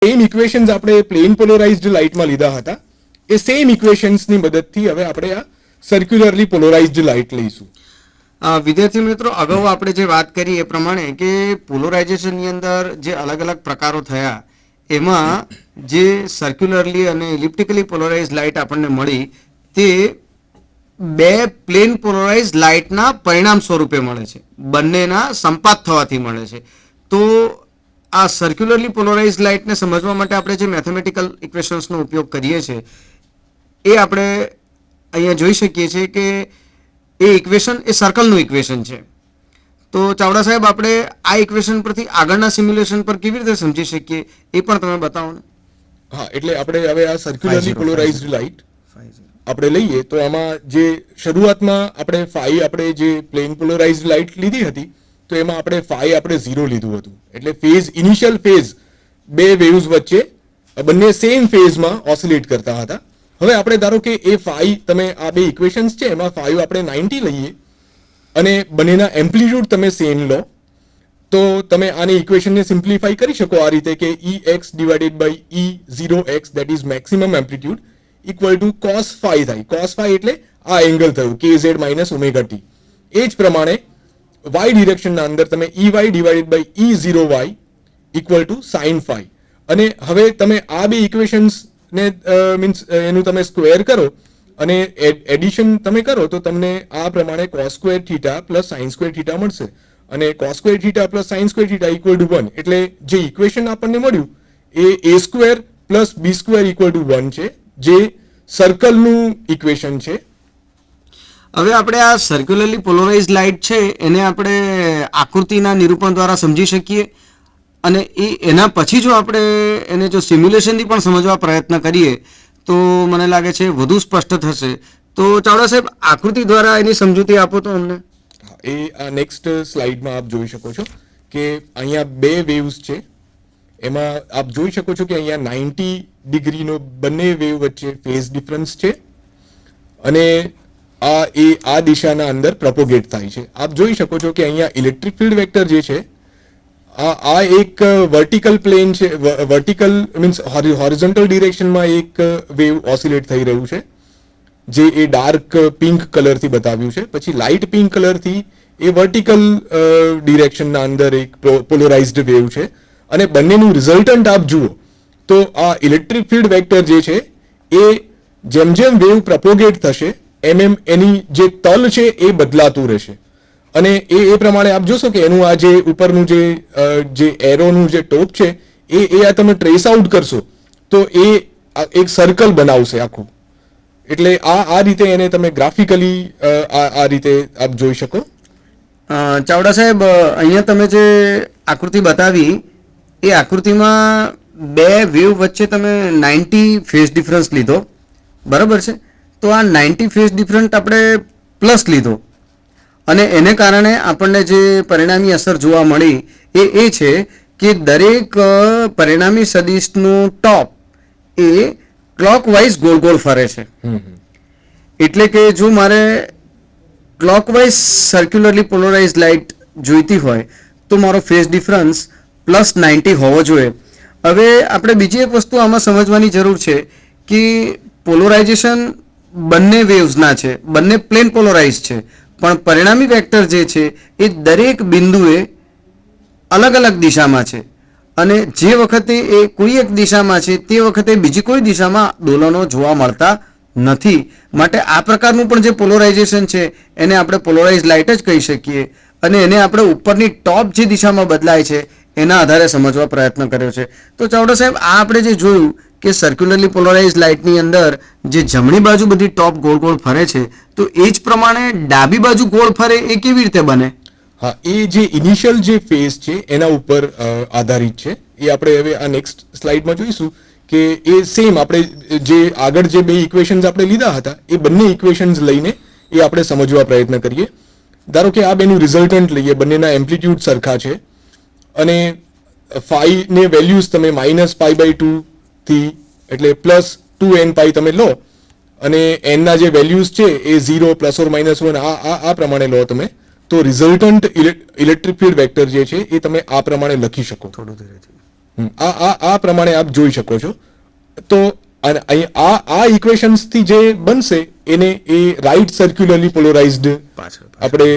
Same equations આપણે plane polarised લાઇટમાં લીધા હતા, એ સેમ ઇક્વેશન્સની મદદથી હવે આપણે આ સર્ક્યુલરલી પોલરાઇઝ્ડ લાઇટ લઈશું. વિદ્યાર્થી મિત્રો, અગાઉ આપણે જે વાત કરી એ પ્રમાણે કે પોલરાઇઝેશનની અંદર જે અલગ અલગ પ્રકારો થયા એમાં જે સર્ક્યુલરલી અને ઇલિપ્ટિકલી પોલરાઇઝ લાઇટ આપણને મળી તે બે પ્લેન પોલરાઇઝ લાઇટના પરિણામ સ્વરૂપે મળે છે, બંનેના સંપાત થવાથી મળે છે. તો આ સર્ક્યુલરલી પોલરાઇઝ લાઇટને સમજવા માટે આપણે જે મેથેમેટિકલ ઇક્વેશન્સનો ઉપયોગ કરીએ છીએ એ આપણે અહીંયા જોઈ શકીએ છીએ કે એ ઇક્વેશન એ સર્કલનું ઇક્વેશન છે. તો ચાવડા સાહેબ, આપણે આ ઇક્વેશન પરથી આગળના સિમ્યુલેશન પર કેવી રીતે સમજી શકીએ એ પણ તમે બતાવો ને. હા, એટલે આપણે હવે આ સર્ક્યુલરલી પોલરાઇઝ્ડ લાઇટ આપણે લઈએ તો આમાં જે શરૂઆતમાં આપણે જે પ્લેન પોલરાઇઝ્ડ લાઇટ લીધી હતી તો એમાં આપણે 0 લીધું હતું. એટલે ફેઝ, ઇનિશિયલ ફેઝ બે વેવ્સ વચ્ચે બંને સેમ ફેઝમાં ઓસિલેટ કરતા હતા. હવે આપણે ધારો કે એ તમે આ બે ઇક્વેશન્સ છે એમાં આપણે 90 લઈએ અને બંનેના એમ્પ્લિટ્યુડ તમે સેમ લો તો તમે આની ઇક્વેશનને સિમ્પ્લિફાઈ કરી શકો આ રીતે કે Ex divided by E0x that is maximum amplitude equal to cos phi થાય. cos phi એટલે આ એંગલ થયું kz માઇનસ ઓમેગા ટી. એ જ પ્રમાણે y ડિરેક્શનના અંદર તમે Ey divided by E0y equal to sin phi. અને હવે તમે આ બે ઇક્વેશન્સ ને મીન્સ એનું તમે સ્ક્વેર કરો અને એડિશન તમે કરો તો તમને આ પ્રમાણે cos square theta plus sin square theta મળશે. અને cos square theta plus sin square theta equal to 1. એટલે જે ઇક્વેશન આપણને મળ્યું એ a square plus b square equal to 1 છે, જે સર્કલનું ઇક્વેશન છે. હવે આપણે આ સર્ક્યુલરલી પોલરાઇઝ લાઇટ છે એને આપણે આકૃતિના નિરૂપણ દ્વારા સમજી શકીએ અને એના પછી જો આપણે એને જો સિમ્યુલેશનથી પણ સમજવા પ્રયત્ન કરીએ તો મને લાગે છે વધુ સ્પષ્ટ થશે. તો ચાવડા સાહેબ, આકૃતિ દ્વારા એની સમજૂતી આપો તો અમને. એ આ નેક્સ્ટ સ્લાઇડમાં આપ જોઈ શકો છો કે અહીંયા બે વેવ્સ છે. એમાં આપ જોઈ શકો છો કે અહીંયા 90 ડિગ્રીનો બંને વેવ વચ્ચે ફેઝ ડિફરન્સ છે અને આ દિશાના અંદર પ્રોપોગેટ થાય છે. આપ જોઈ શકો છો કે અહીંયા ઇલેક્ટ્રિક ફિલ્ડ વેક્ટર જે છે આ એક વર્ટિકલ પ્લેન છે, વર્ટિકલ મીન્સ હોરિઝોન્ટલ ડિરેક્શનમાં એક વેવ ઓસિલેટ થઈ રહ્યું છે જે એ ડાર્ક પિંક કલરથી બતાવ્યું છે. પછી લાઇટ પિંક કલરથી એ વર્ટિકલ ડિરેક્શનના અંદર એક પોલરાઇઝ્ડ વેવ છે અને બંનેનું રિઝલ્ટન્ટ આપ જુઓ તો આ ઇલેક્ટ્રિક ફિલ્ડ વેક્ટર જે છે એ જેમ જેમ વેવ પ્રોપોગેટ થશે એમ એની જે તલ છે એ બદલાતું રહેશે. અને એ પ્રમાણે આપ જોશો કે એનું આ જે ઉપરનું જે એરોનું જે ટોપ છે એ આ તમે ટ્રેસ આઉટ કરશો તો એ એક સર્કલ બનાવશે આખું. એટલે આ રીતે એને તમે ગ્રાફિકલી આ રીતે આપ જોઈ શકો. ચાવડા સાહેબ, અહીંયા તમે જે આકૃતિ બતાવી એ આકૃતિમાં બે વેવ વચ્ચે તમે 90 ફેઝ ડિફરન્સ લીધો, બરાબર છે? તો આ 90 ફેઝ ડિફરન્ટ આપણે પ્લસ લીધો અને એને કારણે આપણને જે પરિણામી અસર જોવા મળી એ છે કે દરેક પરિણામી સદિશનું ટોપ એ ક્લોકવાઇઝ ગોળ ગોળ ફરે છે. એટલે કે જો મારે ક્લોકવાઇઝ સર્ક્યુલરલી પોલરાઇઝ લાઇટ જોઈતી હોય તો મારો ફેઝ ડિફરન્સ પ્લસ 90 હોવો જોઈએ. હવે આપણે બીજી એક વસ્તુ આમાં સમજવાની જરૂર છે કે પોલરાઇઝેશન બંને વેવ્સના છે, બંને પ્લેન પોલરાઇઝ છે, પણ પરિણામી વેક્ટર જે છે એ દરેક બિંદુએ અલગ અલગ દિશામાં છે અને જે વખતે એ કોઈ એક દિશામાં છે તે વખતે બીજી કોઈ દિશામાં દોલનો જોવા મળતા નથી. માટે આ પ્રકારનું પણ જે પોલરાઇઝેશન છે એને આપણે પોલરાઇઝ લાઇટ જ કહી શકીએ અને એને આપણે ઉપરની ટોપ જે દિશામાં બદલાય છે એના આધારે સમજવા પ્રયત્ન કર્યો છે. તો ચાવડા સાહેબ, આ આપણે જે જોયું કે સર્ક્યુલરલી પોલરાઇઝ લાઇટની અંદર જે જમણી બાજુ બધી ટોપ ગોળ ગોળ ફરે છે તો એ જ પ્રમાણે ડાબી બાજુ ગોળ ફરે એ કેવી રીતે બને? હા, એ જે ઇનિશિયલ જે ફેઝ છે એના ઉપર આધારિત છે. એ આપણે હવે આ નેક્સ્ટ સ્લાઇડમાં જોઈશું કે એ સેમ આપણે જે આગળ જે બે ઇક્વેશન્સ આપણે લીધા હતા એ બંને ઇક્વેશન્સ લઈને એ આપણે સમજવા પ્રયત્ન કરીએ. ધારો કે આ બેનું રિઝલ્ટન્ટ લઈએ, બંનેના એમ્પ્લિટ્યુડ સરખા છે અને phi ને વેલ્યુઝ તમે -π/2 થી એટલે +2n π તમે લો અને n ના જે વેલ્યુઝ છે એ 0 ±1 આ પ્રમાણે લો તમે તો રિઝલ્ટન્ટ ઇલેક્ટ્રિક ફિલ્ડ વેક્ટર જે છે એ તમે આ પ્રમાણે લખી શકો. થોડું ધીરેથી. આ પ્રમાણે આપ જોઈ શકો છો. તો અને અહીં આ ઇક્વેશન્સ થી જે બનશે એને એ રાઈટ સર્ક્યુલરલી પોલરાઇઝ્ડ આપણે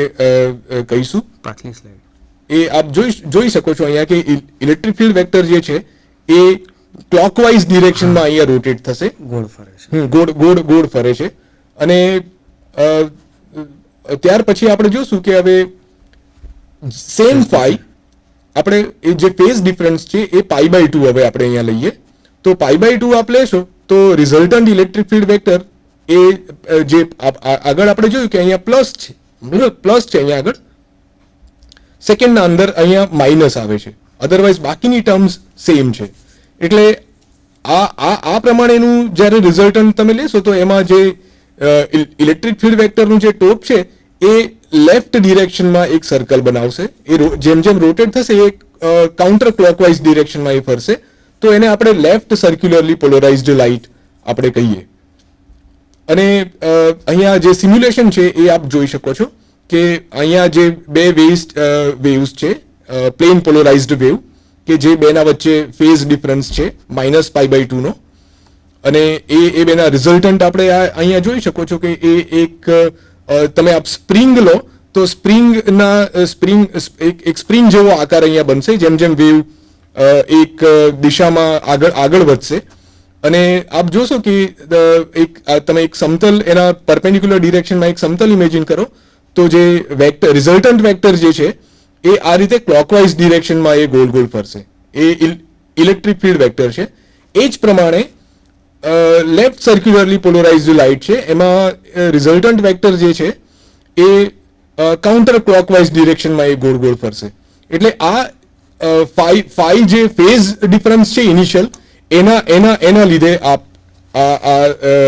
કહીશું. પાછલી સ્લાઇડ એ આપ જોઈ શકો છો અહીંયા કે ઇલેક્ટ્રિક ફિલ્ડ વેક્ટર જે છે એ ક્લોકવાઇઝ ડિરેક્શનમાં અહીંયા રોટેટ થશે, ગોળ ફરે છે, ગોળ ફરે છે. અને ત્યાર પછી આપણે જોશું કે હવે સેમ ફાઈ આપણે એ જે ફેઝ ડિફરન્સ છે એ π/2 હવે આપણે અહીંયા લઈએ. તો π/2 આપ લેશો તો રિઝલ્ટન્ટ ઇલેક્ટ્રિક ફિલ્ડ વેક્ટર એ જે આગળ આપણે જોયું કે અહીંયા પ્લસ છે, પ્લસ છે અહીંયા આગળ, સેકન્ડના અંદર અહીંયા માઇનસ આવે છે, અધરવાઇઝ બાકીની ટર્મ્સ સેમ છે. એટલે આ પ્રમાણેનું જ્યારે રિઝલ્ટન્ટ તમે લેશો તો એમાં જે ઇલેક્ટ્રિક ફિલ્ડ વેક્ટરનું જે ટોપ છે એ લેફ્ટ ડિરેક્શનમાં એક સર્કલ બનાવશે. એ જેમ જેમ રોટેટ થશે એ કાઉન્ટર ક્લોકવાઇઝ ડિરેક્શનમાં એ ફરશે. તો એને આપણે લેફ્ટ સર્ક્યુલરલી પોલરાઇઝ્ડ લાઇટ આપણે કહીએ. અને અહીંયા જે સિમ્યુલેશન છે એ આપ જોઈ શકો છો કે અહીંયા જે બે વેવ્સ છે, પ્લેન પોલરાઇઝ્ડ વેવ કે જે બેના વચ્ચે ફેઝ ડિફરન્સ છે -π/2 નો, અને એ બેના રિઝલ્ટન્ટ આપણે અહીંયા જોઈ શકો છો કે એ એક તમે આપ સ્પ્રિંગ લો તો એક સ્પ્રિંગ જેવો આકાર અહીંયા બનશે. જેમ જેમ વેવ એક દિશામાં આગળ વધશે અને આપ જોશો કે તમે એક સમતલ એના પરપેન્ડિક્યુલર ડિરેક્શનમાં એક સમતલ ઇમેજિન કરો તો જે વેક્ટર રિઝલ્ટન્ટ વેક્ટર જે છે એ આ રીતે ક્લોકવાઇઝ ડિરેક્શનમાં એ ગોળ ગોળ ફરશે. એ ઇલેક્ટ્રિક ફિલ્ડ વેક્ટર છે. એ જ પ્રમાણે લેફ્ટ સર્ક્યુલરલી પોલરાઇઝ્ડ લાઇટ છે એમાં રિઝલ્ટન્ટ વેક્ટર જે છે એ કાઉન્ટર ક્લોકવાઇઝ ડિરેક્શનમાં એ ગોળ ગોળ ફરશે. એટલે આ ફાઈ જે ફેઝ ડિફરન્સ છે ઇનિશિયલ એના લીધે આપ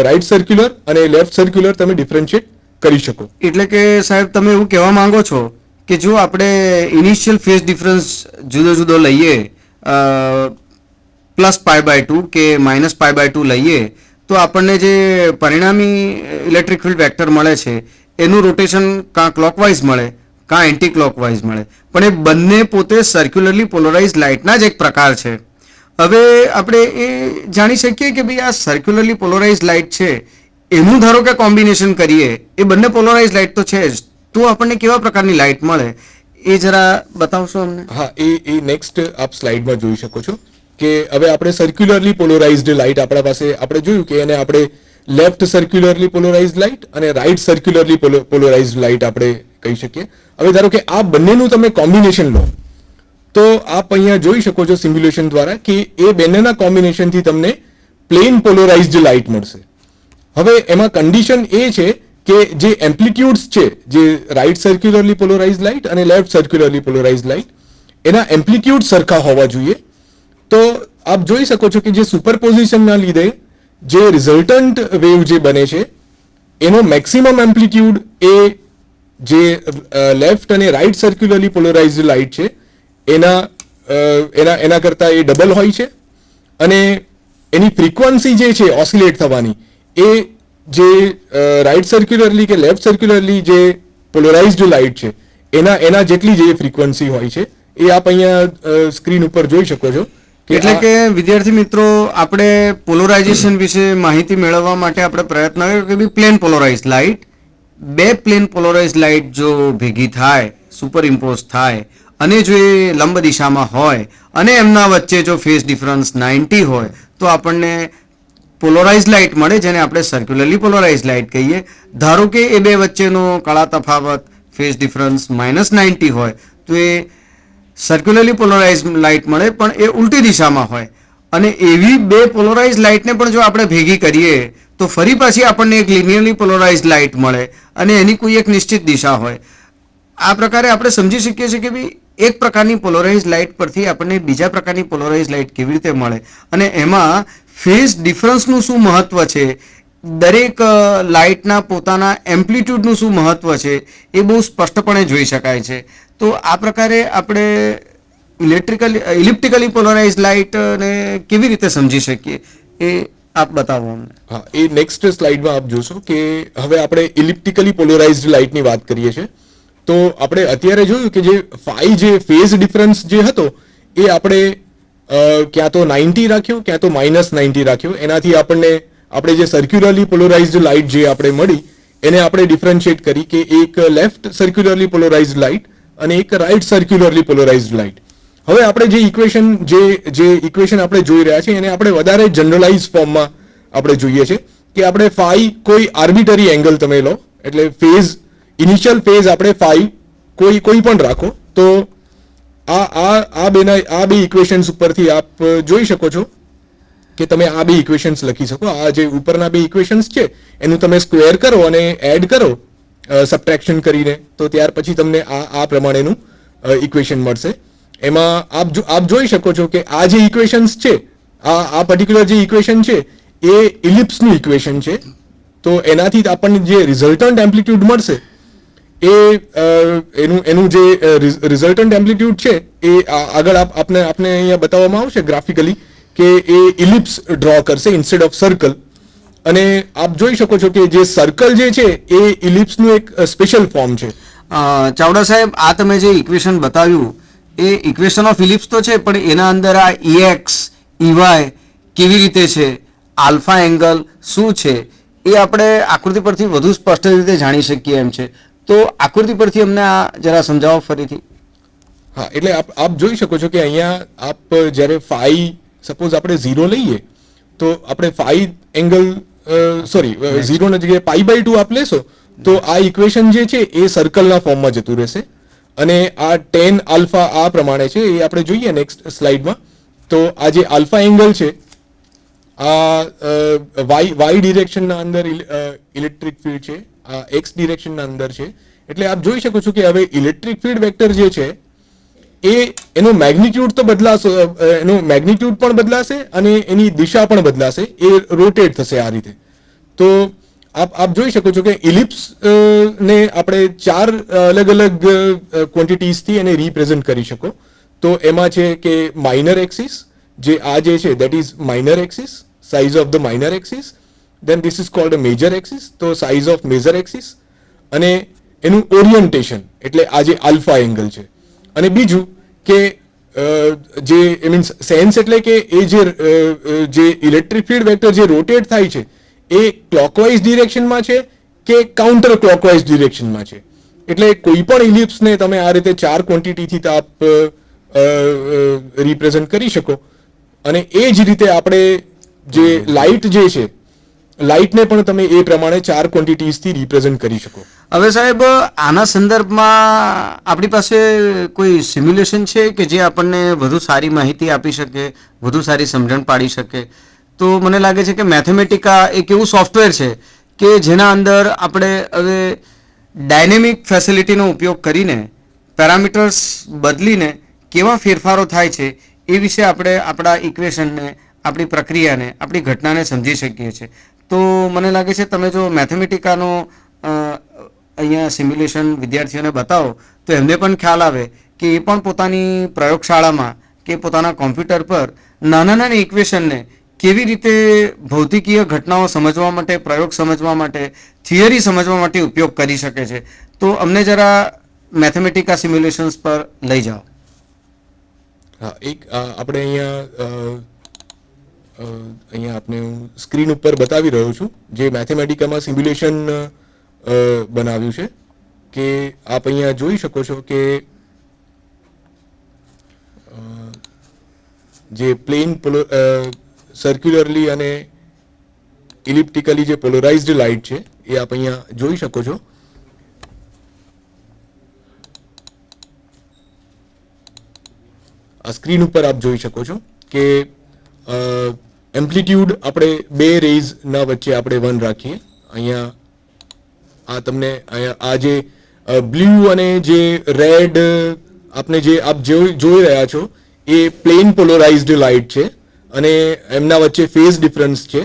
રાઈટ સર્ક્યુલર અને લેફ્ટ સર્ક્યુલર તમે ડિફરન્શિએટ કરી શકો. એટલે કે સાહેબ તમે એવું કહેવા માંગો છો કે જો આપણે ઇનિશિયલ ફેઝ ડિફરન્સ જુદો જુદો લઈએ, +π/2 કે -π/2 લઈએ તો આપણને જે પરિણામી ઇલેક્ટ્રિક ફિલ્ડ વેક્ટર મળે છે એનું રોટેશન કાં ક્લોકવાઇઝ મળે કાં એન્ટી ક્લોકવાઇઝ મળે, પણ એ બંને પોતે સર્ક્યુલરલી પોલરાઇઝ લાઇટના જ એક પ્રકાર છે. હવે આપણે એ જાણી શકીએ કે ભાઈ આ સર્ક્યુલરલી પોલરાઇઝ લાઇટ છે એનું ધારો કે કોમ્બિનેશન કરીએ, એ બંને પોલરાઇઝ લાઇટ તો છે જ, તો આપણને કેવા પ્રકારની લાઇટ મળે એ જરા બતાવશો અમને? હા, એ નેક્સ્ટ આપ સ્લાઇડમાં જોઈ શકો છો કે હવે આપણે સર્ક્યુલરલી પોલરાઇઝ્ડ લાઇટ આપણા પાસે આપણે જોયું કે એને આપણે લેફ્ટ સર્ક્યુલરલી પોલરાઇઝ્ડ લાઇટ અને રાઈટ સર્ક્યુલરલી પોલરાઇઝ્ડ લાઇટ આપણે કહી શકીએ. હવે ધારો કે આ બંનેનું તમે કોમ્બિનેશન લો તો આપ અહીંયા જોઈ શકો છો સિમ્યુલેશન દ્વારા કે એ બંનેના કોમ્બિનેશનથી તમને પ્લેન પોલરાઇઝ્ડ લાઇટ મળશે. હવે એમાં કન્ડિશન એ છે કે જે એમ્પ્લિટ્યુડ્સ છે જે રાઈટ સર્ક્યુલરલી પોલરાઇઝ્ડ લાઇટ અને લેફ્ટ સર્ક્યુલરલી પોલરાઇઝ્ડ લાઇટ એના એમ્પ્લિટ્યુડ સરખા હોવા જોઈએ. તો આપ જોઈ શકો છો કે જે સુપરપોઝિશનના લીધે જે રિઝલ્ટન્ટ વેવ જે બને છે એનો મેક્સિમમ એમ્પ્લિટ્યુડ એ જે લેફ્ટ અને રાઈટ સર્ક્યુલરલી પોલરાઇઝ્ડ લાઇટ છે એના કરતા એ ડબલ હોય છે. અને એની ફ્રીક્વન્સી જે છે ઓસિલેટ થવાની એ જે રાઈટ સર્ક્યુલરલી કે લેફ્ટ સર્ક્યુલરલી જે પોલરાઇઝ્ડ લાઇટ છે એના જેટલી જે ફ્રીક્વન્સી હોય છે એ આપ અહીંયા સ્ક્રીન ઉપર જોઈ શકો છો. એટલે કે વિદ્યાર્થી મિત્રો આપણે પોલરાઇઝેશન વિશે માહિતી મેળવવા માટે આપણે પ્રયત્ન કર્યો કે પ્લેન પોલરાઇઝ લાઇટ, બે પ્લેન પોલરાઇઝ લાઇટ જો ભેગી થાય, સુપર ઇમ્પોઝ થાય અને જો એ લંબ દિશામાં હોય અને એમના વચ્ચે જો ફેઝ ડિફરન્સ 90 હોય તો આપણને પોલરાઇઝ લાઇટ મળે, જેને આપણે સર્ક્યુલરલી પોલરાઇઝ લાઇટ કહીએ. ધારો કે એ બે વચ્ચેનો કળા તફાવત ફેઝ ડિફરન્સ -90 હોય તો એ સર્ક્યુલરલી પોલરાઇઝ લાઇટ મળે, પણ એ ઉલટી દિશામાં હોય. અને એવી બે પોલરાઇઝ લાઇટને પણ જો આપણે ભેગી કરીએ તો ફરી પાછી આપણને એક લિનિયરલી પોલરાઇઝ લાઇટ મળે અને એની કોઈ એક નિશ્ચિત દિશા હોય. આ પ્રકારે આપણે સમજી શકીએ છીએ કે ભાઈ એક પ્રકારની પોલરાઇઝ લાઇટ પરથી આપણને બીજા પ્રકારની પોલરાઇઝ લાઇટ કેવી રીતે મળે અને એમાં ફેઝ ડિફરન્સનું શું મહત્વ છે, દરેક લાઇટના પોતાના એમ્પ્લિટ્યુડનું શું મહત્વ છે એ બહુ સ્પષ્ટપણે જોઈ શકાય છે. તો આ પ્રકારે આપણે ઇલિપ્ટિકલી પોલરાઇઝ લાઇટને કેવી રીતે સમજી શકીએ એ આપ બતાવો અમને. હા, એ નેક્સ્ટ સ્લાઇડમાં આપ જોશો કે હવે આપણે ઇલિપ્ટિકલી પોલરાઇઝ્ડ લાઇટની વાત કરીએ છીએ. તો આપણે અત્યારે જોયું કે જે ફાઈ જે ફેઝ ડિફરન્સ જે હતો એ આપણે ક્યાં તો 90 રાખ્યો ક્યાં તો -90 રાખ્યો. એનાથી આપણે જે સર્ક્યુલરલી પોલરાઇઝ્ડ લાઇટ જે આપણે મળી એને આપણે ડિફરન્શિએટ કરી કે એક લેફ્ટ સર્ક્યુલરલી પોલરાઇઝ્ડ લાઇટ અને એક રાઇટ સર્ક્યુલરલી પોલરાઇઝ્ડ લાઇટ. હવે આપણે જે ઇક્વેશન આપણે જોઈ રહ્યા છીએ એને આપણે વધારે જનરલાઇઝ ફોર્મમાં આપણે જોઈએ છે કે આપણે ફાઈ કોઈ આર્બિટરી એંગલ તમે લો, એટલે ઇનિશિયલ ફેઝ આપણે ફાઈ કોઈ પણ રાખો, તો આ બે ઇક્વેશન્સ ઉપરથી આપ જોઈ શકો છો કે તમે આ બે ઇક્વેશન્સ લખી શકો. આ જે ઉપરના બે ઇક્વેશન્સ છે એનું તમે સ્ક્વેર કરો અને એડ કરો સબટ્રેક્શન કરીને, તો ત્યાર પછી તમને આ પ્રમાણેનું ઇક્વેશન મળશે. એમાં આપ જોઈ શકો છો કે આ જે ઇક્વેશન્સ છે, આ પર્ટિક્યુલર જે ઇક્વેશન છે એ ઇલિપ્સનું ઇક્વેશન છે. તો એનાથી આપણને જે રિઝલ્ટન્ટ એમ્પ્લિટ્યુડ મળશે એનું જે રિઝલ્ટન્ટ એમ્પ્લિટ્યુડ છે એ આગળ આપને અહીંયા બતાવવામાં આવશે ગ્રાફિકલી કે એ ઇલિપ્સ ડ્રો કરશે ઇન્સ્ટેડ ઓફ સર્કલ. અને આપ જોઈ શકો છો કે જે સર્કલ જે છે એ ઇલિપ્સનું એક સ્પેશિયલ ફોર્મ છે. ચાવડા સાહેબ, આ તમે જે ઇક્વેશન બતાવ્યું એ ઇક્વેશન ઓફ ઇલિપ્સ તો છે, પણ એના અંદર આ EX EY કેવી રીતે છે, આલ્ફા એંગલ શું છે, એ આપણે આકૃતિ પરથી વધુ સ્પષ્ટ રીતે જાણી શકીએ એમ છે. તો આકૃતિ પરથી અમને આ જરા સમજાવો ફરીથી. હા, એટલે આપ જોઈ શકો છો કે અહીંયા આપ જ્યારે ફાઈ સપોઝ આપણે 0 લઈએ તો આપણે ફાઈ એંગલ 0 ના જગ્યાએ π/2 આપ લેશો તો આ ઇક્વેશન જે છે એ સર્કલના ફોર્મમાં જતું રહેશે. અને આ tan આલ્ફા આ પ્રમાણે છે, એ આપણે જોઈએ નેક્સ્ટ સ્લાઇડમાં. તો આ જે આલ્ફા એંગલ છે આ વાય ડિરેક્શનના અંદર ઇલેક્ટ્રિક ફિલ્ડ છે, આ એક્સ ડિરેક્શનના અંદર છે. એટલે આપ જોઈ શકો છો કે હવે ઇલેક્ટ્રિક ફિલ્ડ વેક્ટર જે છે એનું મેગ્નિટ્યુડ તો બદલાશે, એનું મેગ્નિટ્યુડ પણ બદલાશે અને એની દિશા પણ બદલાશે, એ રોટેટ થશે આ રીતે. તો આપ જોઈ શકો છો કે ઇલિપ્સ ને આપણે 4 અલગ અલગ ક્વોન્ટિટીઝથી એને રિપ્રેઝન્ટ કરી શકો. તો એમાં છે કે માઇનર એક્સિસ, જે આ જે છે that is minor axis, size of the minor axis. then this is called a major axis, તો size of major axis. અને એનું ઓરિયન્ટેશન એટલે આ જે આલ્ફા એંગલ છે. અને બીજું કે જે મીન્સ સેન્સ એટલે કે એ જે ઇલેક્ટ્રિક ફિલ્ડ વેક્ટર જે રોટેટ થાય છે એ ક્લોકવાઇઝ ડિરેક્શનમાં છે કે કાઉન્ટર ક્લોકવાઇઝ ડિરેક્શનમાં છે. એટલે કોઈ પણ ઇલિપ્સને તમે આ રીતે 4 ક્વોન્ટિટીથી આપ રિપ્રેઝન્ટ કરી શકો. અને એ જ રીતે આપણે જે લાઇટ જે છે, લાઇટને પણ તમે એ પ્રમાણે 4 ક્વોન્ટિટીઝથી રિપ્રેઝન્ટ કરી શકો. હવે સાહેબ, આના સંદર્ભમાં આપણી પાસે કોઈ સિમ્યુલેશન છે કે જે આપણને વધુ સારી માહિતી આપી શકે, વધુ સારી સમજણ પાડી શકે? તો મને લાગે છે કે મેથેમેટિકા એક એવું સોફ્ટવેર છે કે જેના અંદર આપણે હવે ડાયનેમિક ફેસિલિટીનો ઉપયોગ કરીને પેરામીટર્સ બદલીને કેવા ફેરફારો થાય છે એ વિશે આપણે આપણા ઇક્વેશનને, આપણી પ્રક્રિયાને, આપણી ઘટનાને સમજી શકીએ છીએ. તો મને લાગે છે તમે જો મેથેમેટિકાનો અહીંયા સિમ્યુલેશન વિદ્યાર્થીઓને બતાવો તો એમને પણ ખ્યાલ આવે કે એ પણ પોતાની પ્રયોગશાળામાં કે પોતાના કોમ્પ્યુટર પર નાના નાના ઇક્વેશનને કેવી રીતે ભૌતિકીય ઘટનાઓ સમજવા માટે, પ્રયોગ સમજવા માટે, થિયરી સમજવા માટે ઉપયોગ કરી શકે છે. તો અમને જરા મેથેમેટિકા સિમ્યુલેશન્સ પર લઈ જાઓ. હા, એક આપણે અહીંયા આપણે હું સ્ક્રીન ઉપર બતાવી રહ્યો છું જે મેથેમેટિકામાં સિમ્યુલેશન બનાવ્યું છે. કે આપ અહીંયા જોઈ શકો છો કે જે પ્લેન સર્ક્યુલરલી અને ઇલિપ્ટિકલી જે પોલરાઇઝ્ડ લાઇટ છે એ આપ અહીંયા જોઈ શકો છો. આ સ્ક્રીન ઉપર આપ જોઈ શકો છો કે એમ્પ્લિટ્યુડ આપણે 2 રેઝના વચ્ચે આપણે 1 રાખીએ. અહીંયા આ તમને આ જે બ્લુ અને જે રેડ આપને જે આપ જોઈ રહ્યા છો એ પ્લેન પોલરાઇઝ્ડ લાઇટ છે અને એમના વચ્ચે ફેઝ ડિફરન્સ છે.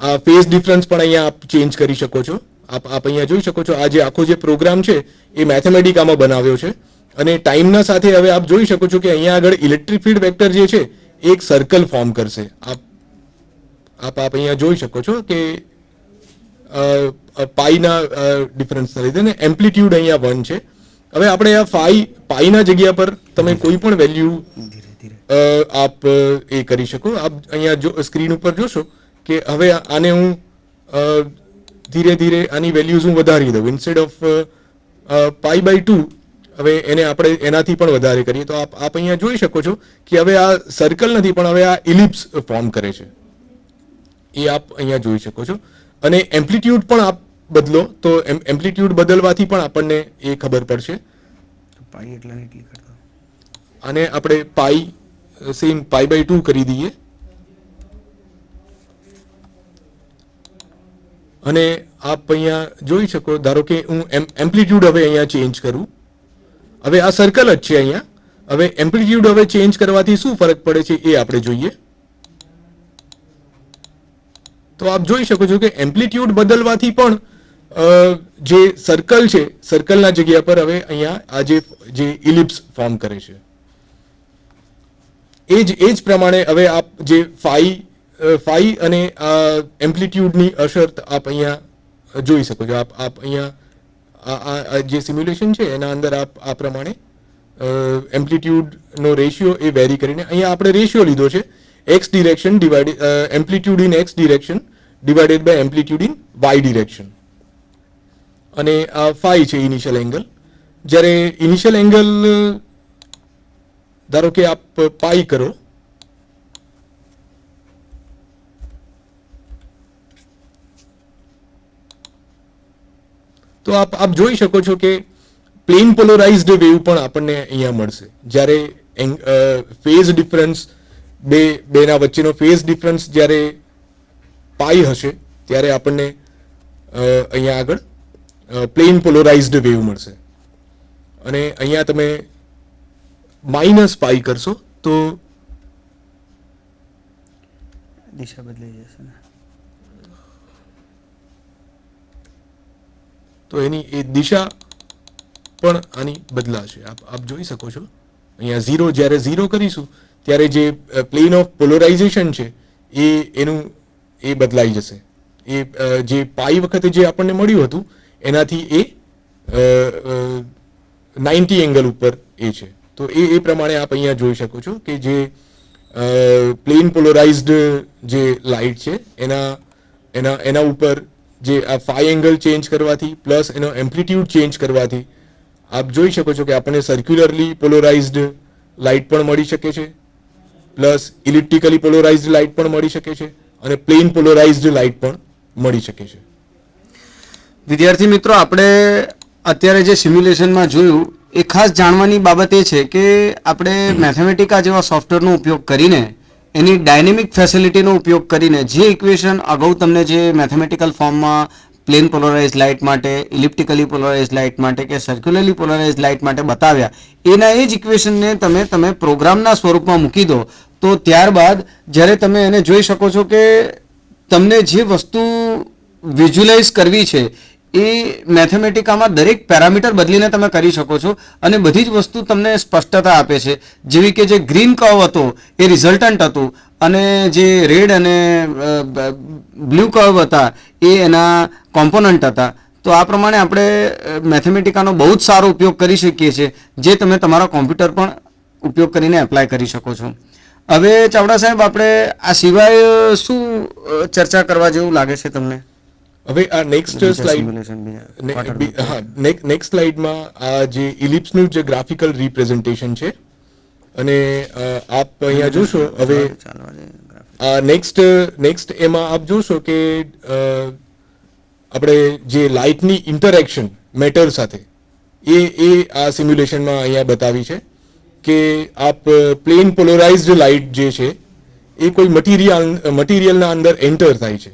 આ ફેઝ ડિફરન્સ પણ અહીંયા આપ ચેન્જ કરી શકો છો. આપ અહીંયા જોઈ શકો છો આ જે આખો જે પ્રોગ્રામ છે એ મેથેમેટિકામાં બનાવ્યો છે. અને ટાઈમના સાથે હવે આપ જોઈ શકો છો કે અહીંયા આગળ ઇલેક્ટ્રિક ફિલ્ડ વેક્ટર જે છે એક સર્કલ ફોર્મ કરશે. આપ અહીંયા જોઈ શકો છો કે પાઈના ડિફરન્સના લીધે ને એમ્પ્લિટ્યુડ અહીંયા 1 છે. હવે આપણે આ પાઈના જગ્યા પર તમે કોઈ પણ વેલ્યુ આપ એ કરી શકો. આપ અહીંયા જો સ્ક્રીન ઉપર જોશો કે હવે આને હું ધીરે ધીરે આની વેલ્યુઝ હું વધારી દઉં. ઇન્સ્ટેડ ઓફ π/2 હવે એને આપણે એનાથી પણ વધારે કરીએ તો આપ અહીંયા જોઈ શકો છો કે હવે આ સર્કલ નથી પણ હવે આ ઇલિપ્સ ફોર્મ કરે છે. એ આપ અહીંયા જોઈ શકો છો. અને એમ્પ્લિટ્યુડ પણ આપ બદલો તો એમ્પ્લિટ્યુડ બદલવાથી પણ આપણને એ ખબર પડશે. આને આપણે સેમ π/2 કરી દઈએ અને આપ અહીંયા જોઈ શકો. ધારો કે હું એમ્પ્લિટ્યુડ હવે અહીંયા ચેન્જ કરું. હવે આ સર્કલ જ છે અહીંયા. હવે એમ્પ્લિટ્યુડ હવે ચેન્જ કરવાથી શું ફરક પડે છે એ આપણે જોઈએ. તો આપ જોઈ શકો છો કે એમ્પ્લિટ્યુડ બદલવાથી પણ જે સર્કલ છે સર્કલના જગ્યા પર હવે અહીંયા આ જે ઇલિપ્સ ફોર્મ કરે છે. એ જ પ્રમાણે હવે આપ જે ફાઈ અને એમ્પ્લિટ્યુડની અસર આપ અહીંયા જોઈ શકો છો. આપ અહીંયા આ જે સિમ્યુલેશન છે એના અંદર આપ આ પ્રમાણે એમ્પ્લિટ્યુડનો રેશિયો એ વેરી કરીને અહીંયા આપણે રેશિયો લીધો છે x direction amplitude in x direction divided by amplitude in Y direction. અને આ ફાઈ છે ઇનિશિયલ એંગલ. જ્યારે ઇનિશિયલ એંગલ ધારો કે આપ પાઈ કરો તો આપ જોઈ શકો છો કે પ્લેન પોલરાઇઝ્ડ વેવ પણ આપણને અહીંયા મળશે. જ્યારે ફેઝ ડિફરન્સ બેના વચ્ચેનો ફેઝ ડિફરન્સ જ્યારે પાઈ હશે ત્યારે આપણને અહીંયા આગળ પ્લેન પોલરાઇઝ્ડ વેવ મળશે. અને અહીંયા તમે -π કરશો તો દિશા બદલાઈ જશે ને, તો એની એ દિશા પણ આની બદલાશે. આપ જોઈ શકો છો અહીંયા 0 જ્યારે 0 કરીશું ત્યારે જે પ્લેન ઓફ પોલરાઇઝેશન છે એ બદલાઈ જશે. એ જે પાઈ વખતે જે આપણને મળ્યું હતું એનાથી એ 90 એંગલ ઉપર એ છે. તો એ પ્રમાણે આપ અહીંયા જોઈ શકો છો કે જે પ્લેન પોલરાઇઝ્ડ જે લાઇટ છે એના ઉપર જે આ ફાઈ એંગલ ચેન્જ કરવાથી પ્લસ એનો એમ્પ્લિટ્યુડ ચેન્જ કરવાથી આપ જોઈ શકો છો કે આપણને સર્ક્યુલરલી પોલરાઇઝ્ડ લાઇટ પણ મળી શકે છે, પ્લસ ઇલિપ્ટિકલી પોલરાઇઝ્ડ લાઇટ પણ મળી શકે છે અને પ્લેન પોલરાઇઝ્ડ લાઇટ પણ મળી શકે છે. વિદ્યાર્થી મિત્રો, આપણે અત્યારે જે સિમ્યુલેશનમાં જોયું એ ખાસ જાણવાની બાબત એ છે કે આપણે મેથેમેટિકા જેવા સોફ્ટવેરનો ઉપયોગ કરીને એની ડાયનેમિક ફેસિલિટીનો ઉપયોગ કરીને જે ઇક્વેશન અગાઉ તમને જે મેથેમેટિકલ ફોર્મમાં પ્લેન પોલરાઇઝ લાઇટ માટે, ઇલિપ્ટિકલી પોલરાઇઝ લાઇટ માટે કે સર્ક્યુલરલી પોલરાઇઝ લાઇટ માટે બતાવ્યા એના એ જ ઇક્વેશનને તમે પ્રોગ્રામના સ્વરૂપમાં મૂકી દો તો ત્યારબાદ જ્યારે તમે એને જોઈ શકો છો કે તમને જે વસ્તુ વિઝ્યુલાઇઝ કરવી છે એ મેથેમેટિકામાં દરેક પેરામીટર બદલીને તમે કરી શકો છો અને બધી જ વસ્તુ તમને સ્પષ્ટતા આપે છે. જેવી કે જે ગ્રીન કર્વ હતો એ રિઝલ્ટન્ટ હતું અને જે રેડ અને બ્લુ કર્વ હતા એ એના કોમ્પોનન્ટ હતા. તો આ પ્રમાણે આપણે મેથેમેટિકાનો બહુ જ સારો ઉપયોગ કરી શકીએ છીએ જે તમે તમારા કોમ્પ્યુટર પણ ઉપયોગ કરીને એપ્લાય કરી શકો છો. હવે ચાવડા સાહેબ, આપણે આ સિવાય શું ચર્ચા કરવા જેવું લાગે છે તમને? હવે આ નેક્સ્ટ સ્લાઇડમાં આ જે ઇલિપ્સનું જે ગ્રાફિકલ રિપ્રેઝન્ટેશન છે અને આપ અહીંયા જોશો. હવે આ નેક્સ્ટ એમાં આપ જોશો કે આપણે જે લાઇટની ઇન્ટરેક્શન મેટર સાથે એ આ સિમ્યુલેશનમાં અહીંયા બતાવી છે કે આપ પ્લેન પોલરાઇઝ્ડ લાઇટ જે છે એ કોઈ મટીરિયલના અંદર એન્ટર થાય છે